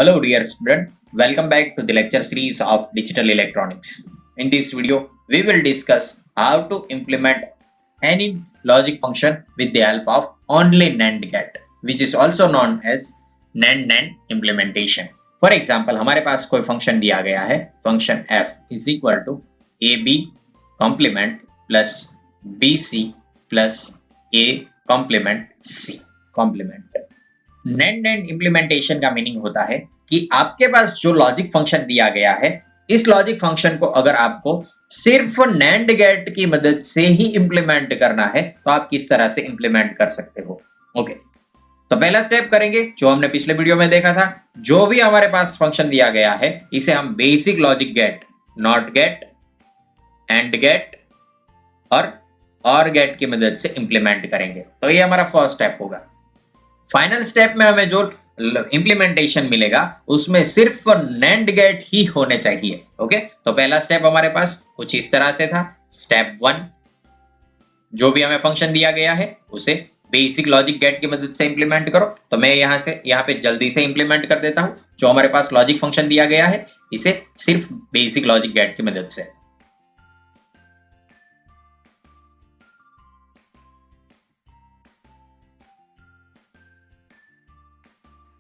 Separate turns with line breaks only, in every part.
Hello dear student, welcome back to the lecture series of Digital Electronics. In this video, we will discuss how to implement any logic function with the help of only NAND gate, which is also known as NAND implementation. For example, हमारे पास कोई function दिया गया है, function f is equal to ab complement plus bc plus a complement c complement. NAND implementation का meaning होता है कि आपके पास जो लॉजिक फंक्शन दिया गया है, इस लॉजिक फंक्शन को अगर आपको सिर्फ NAND गेट की मदद से ही इंप्लीमेंट करना है तो आप किस तरह से इंप्लीमेंट कर सकते हो। ओके, तो पहला स्टेप करेंगे जो हमने पिछले वीडियो में देखा था। जो भी हमारे पास फंक्शन दिया गया है इसे हम basic logic gate, NOT gate, AND gate OR gate की मदद से इंप्लीमेंट करेंगे। तो ये हमारा फर्स्ट स्टेप होगा। फाइनल स्टेप में हमें जो इंप्लीमेंटेशन मिलेगा उसमें सिर्फ NAND गेट ही होने चाहिए। ओके, तो पहला स्टेप हमारे पास कुछ इस तरह से था। स्टेप 1, जो भी हमें फंक्शन दिया गया है उसे बेसिक लॉजिक गेट की मदद से इंप्लीमेंट करो। तो मैं यहाँ पे जल्दी से इंप्लीमेंट कर देता हूं। जो हमारे पास लॉजिक फंक्शन दिया गया है इसे सिर्फ बेसिक लॉजिक गेट की मदद से।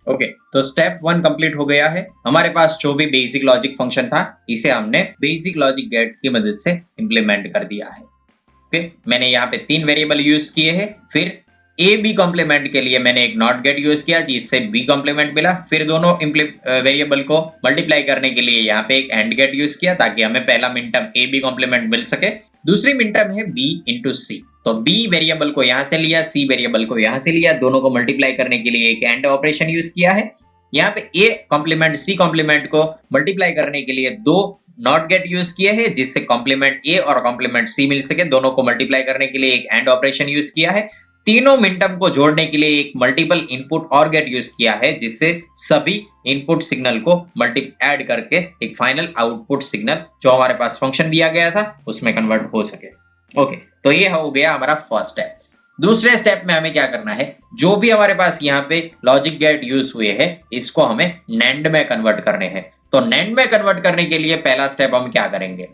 ओके, तो स्टेप 1 कंप्लीट हो गया है। हमारे पास जो भी बेसिक लॉजिक फंक्शन था इसे हमने बेसिक लॉजिक गेट की मदद से इंप्लीमेंट कर दिया है। ओके, मैंने यहाँ पे 3 वेरिएबल यूज किए हैं। फिर ए बी कॉम्प्लीमेंट के लिए मैंने एक नॉट गेट यूज किया जिससे बी कॉम्प्लीमेंट मिला। फिर दोनों वेरिएबल को मल्टीप्लाई करने के लिए यहाँ पे एक एंड गेट यूज किया ताकि हमें पहला मिनटर्म ए बी कॉम्प्लीमेंट मिल सके। दूसरी मिनटर्म है बी इंटू सी। तो बी वेरिएबल को यहां से लिया, सी वेरिएबल को यहां से लिया, दोनों को मल्टीप्लाई करने के लिए एक एंड ऑपरेशन यूज किया है। यहाँ पे ए कॉम्प्लीमेंट सी कॉम्प्लीमेंट को मल्टीप्लाई करने के लिए 2 नॉट गेट यूज किए हैं जिससे कॉम्प्लीमेंट ए और कॉम्प्लीमेंट सी मिल सके। दोनों को मल्टीप्लाई करने के लिए एक एंड ऑपरेशन यूज किया है। तीनों मिनटर्म को जोड़ने के लिए एक मल्टीपल इनपुट और गेट यूज किया है जिससे सभी इनपुट सिग्नल को ऐड करके एक फाइनल आउटपुट सिग्नल जो हमारे पास फंक्शन दिया गया था उसमें कन्वर्ट हो सके। ओके, तो ये हो गया हमारा फर्स्ट स्टेप। दूसरे स्टेप में हमें क्या करना है, जो भी हमारे पास यहाँ पे लॉजिक गेट यूज हुए हैं इसको हमें NAND में कन्वर्ट करने हैं। तो NAND में कन्वर्ट करने के लिए पहला स्टेप हम क्या करेंगे,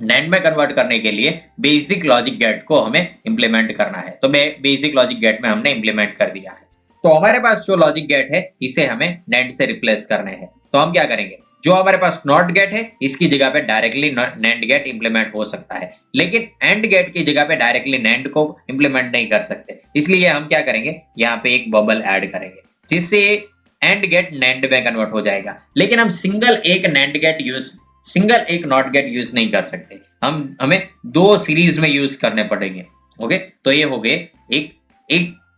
NAND में कन्वर्ट करने के लिए बेसिक लॉजिक गेट को हमें इंप्लीमेंट करना है। तो बेसिक लॉजिक गेट में हमने इंप्लीमेंट कर दिया है। तो हमारे पास जो लॉजिक गेट है इसे हमें NAND से रिप्लेस करने हैं। तो हम क्या करेंगे, जो हमारे पास नॉट गेट है इसकी जगह पे डायरेक्टली NAND गेट इंप्लीमेंट हो सकता है, लेकिन एंड गेट की जगह पे डायरेक्टली NAND को इंप्लीमेंट नहीं कर सकते। इसलिए हम क्या करेंगे, यहाँ पे एक बबल ऐड करेंगे जिससे एंड गेट NAND में कन्वर्ट हो जाएगा। लेकिन हम सिंगल एक नॉट गेट यूज नहीं कर सकते, हमें 2 सीरीज में यूज करने पड़ेंगे। ओके, तो ये हो गए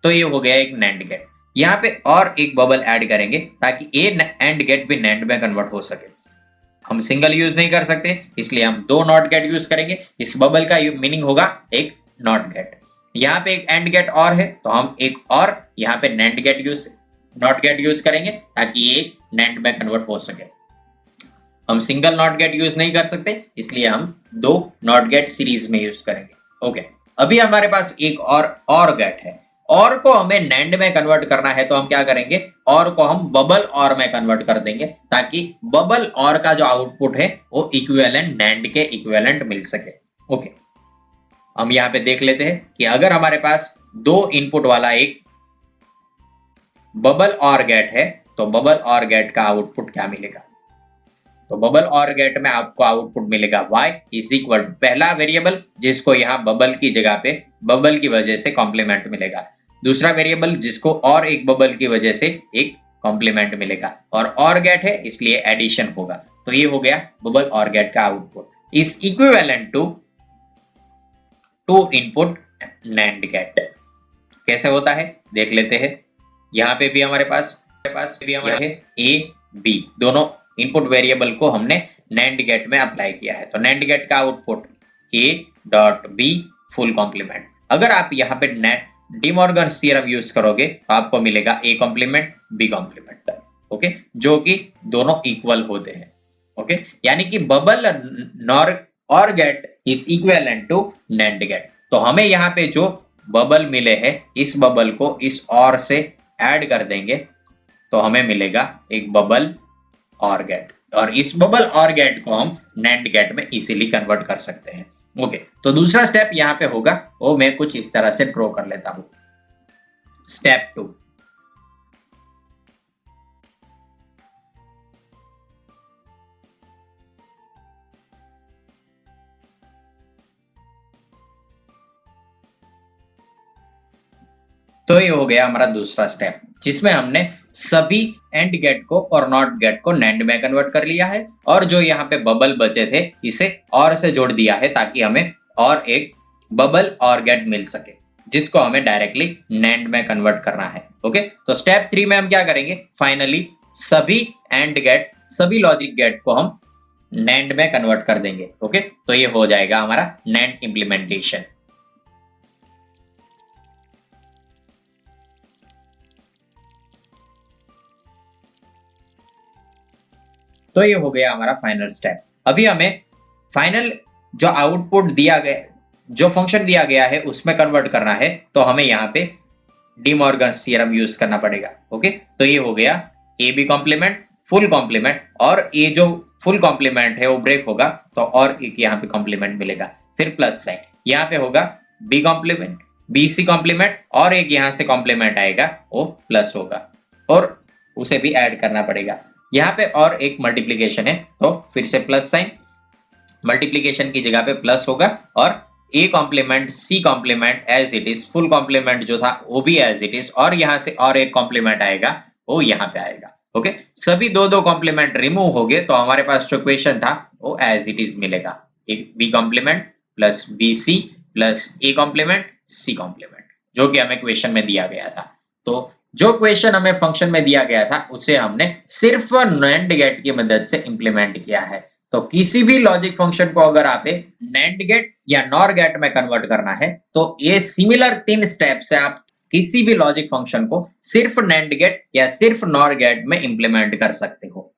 ये हो गया एक NAND गेट। यहाँ पे और एक बबल ऐड करेंगे ताकि ए एंड गेट भी NAND में कन्वर्ट हो सके। हम सिंगल यूज नहीं कर सकते इसलिए हम 2 नॉट गेट यूज करेंगे। इस बबल का मीनिंग होगा एक नॉट गेट। यहाँ पे एक एंड गेट और है तो हम एक और यहाँ पे नॉट गेट यूज करेंगे ताकि ये NAND में कन्वर्ट हो सके। हम सिंगल नॉट गेट यूज नहीं कर सकते इसलिए हम 2 नॉट गेट सीरीज में यूज करेंगे। ओके, अभी हमारे पास एक और गेट है। और को हमें NAND में कन्वर्ट करना है तो हम क्या करेंगे, और को हम बबल और में कन्वर्ट कर देंगे ताकि बबल और का जो आउटपुट है वो इक्विवेलेंट NAND के इक्विवेलेंट मिल सके। ओके, हम यहाँ पे देख लेते हैं कि अगर हमारे पास 2 इनपुट वाला एक बबल और गेट है तो बबल और गेट का आउटपुट क्या मिलेगा। तो बबल और गेट में आपको आउटपुट मिलेगा y इज इक्वल टू पहला वेरिएबल जिसको यहाँ बबल की जगह पे बबल की वजह से कॉम्प्लीमेंट मिलेगा, दूसरा वेरिएबल जिसको और एक बबल की वजह से एक कॉम्प्लीमेंट मिलेगा, और गेट है इसलिए एडिशन होगा। तो ये हो गया बबल और गेट का output is equivalent to 2 input NAND gate. कैसे होता है देख लेते हैं। यहाँ पे भी हमारे पास ए बी दोनों इनपुट वेरिएबल को हमने NAND गेट में अप्लाई किया है। तो NAND गेट का output a dot B full complement. अगर आप यहाँ पे डी मॉर्गन थ्योरम यूज करोगे तो आपको मिलेगा a complement B complement. Okay, जो कि दोनों इक्वल होते हैं। ओके, यानी कि bubble OR gate is equivalent to NAND gate. तो हमें यहाँ पे जो बबल मिले हैं इस बबल को इस और से ऐड कर देंगे तो हमें मिलेगा एक बबल और गेट, और इस बबल और गेट को हम नैंड गेट में इजीली कन्वर्ट कर सकते हैं। ओके, तो दूसरा स्टेप यहाँ पे होगा वो मैं कुछ इस तरह से ड्रॉ कर लेता हूं। स्टेप 2, तो ये हो गया हमारा दूसरा स्टेप, जिसमें हमने सभी एंड गेट को और नॉट गेट को नैंड में कन्वर्ट कर लिया है, और जो यहाँ पे बबल बचे थे इसे और से जोड़ दिया है ताकि हमें और एक बबल और गेट मिल सके, जिसको हमें डायरेक्टली नैंड में कन्वर्ट करना है। ओके, तो स्टेप 3 में हम क्या करेंगे, फाइनली सभी एंड गेट, सभी लॉजिक गेट को हम नैंड में कन्वर्ट कर देंगे। ओके, तो ये हो जाएगा हमारा नैंड इंप्लीमेंटेशन। तो ये हो गया हमारा फाइनल स्टेप। अभी हमें फाइनल जो आउटपुट दिया गया, जो फंक्शन दिया गया है उसमें कन्वर्ट करना है, तो हमें यहाँ पे डी मॉर्गन्स थ्योरम यूज करना पड़ेगा। ओके, तो ये हो गया A B complement, full complement, और ये जो फुल कॉम्प्लीमेंट है वो ब्रेक होगा तो और एक यहाँ पे कॉम्प्लीमेंट मिलेगा, फिर प्लस साइन, यहाँ पे होगा B complement, B C complement, और एक यहाँ से कॉम्प्लीमेंट आएगा वो प्लस होगा, और उसे भी ऐड करना पड़ेगा। यहाँ पे और एक मल्टीप्लीकेशन है तो फिर से प्लस साइन, मल्टीप्लीकेशन की जगह पे प्लस होगा, और A complement C complement as it is, full complement जो था वो भी एज इट इज, और यहाँ से और एक कॉम्प्लीमेंट आएगा वो यहाँ पे आएगा। ओके, सभी दो दो कॉम्प्लीमेंट रिमूव हो गए तो हमारे पास जो क्वेश्चन था वो एज इट इज मिलेगा, एक B complement plus B C plus A complement C complement, जो कि हमें क्वेश्चन में दिया गया था। तो जो क्वेश्चन हमें फंक्शन में दिया गया था उसे हमने सिर्फ नैंड गेट की मदद से इंप्लीमेंट किया है। तो किसी भी लॉजिक फंक्शन को अगर आप नैंड गेट या नॉर गेट में कन्वर्ट करना है तो ये सिमिलर 3 स्टेप से आप किसी भी लॉजिक फंक्शन को सिर्फ नैंड गेट या सिर्फ नॉर गेट में इंप्लीमेंट कर सकते हो।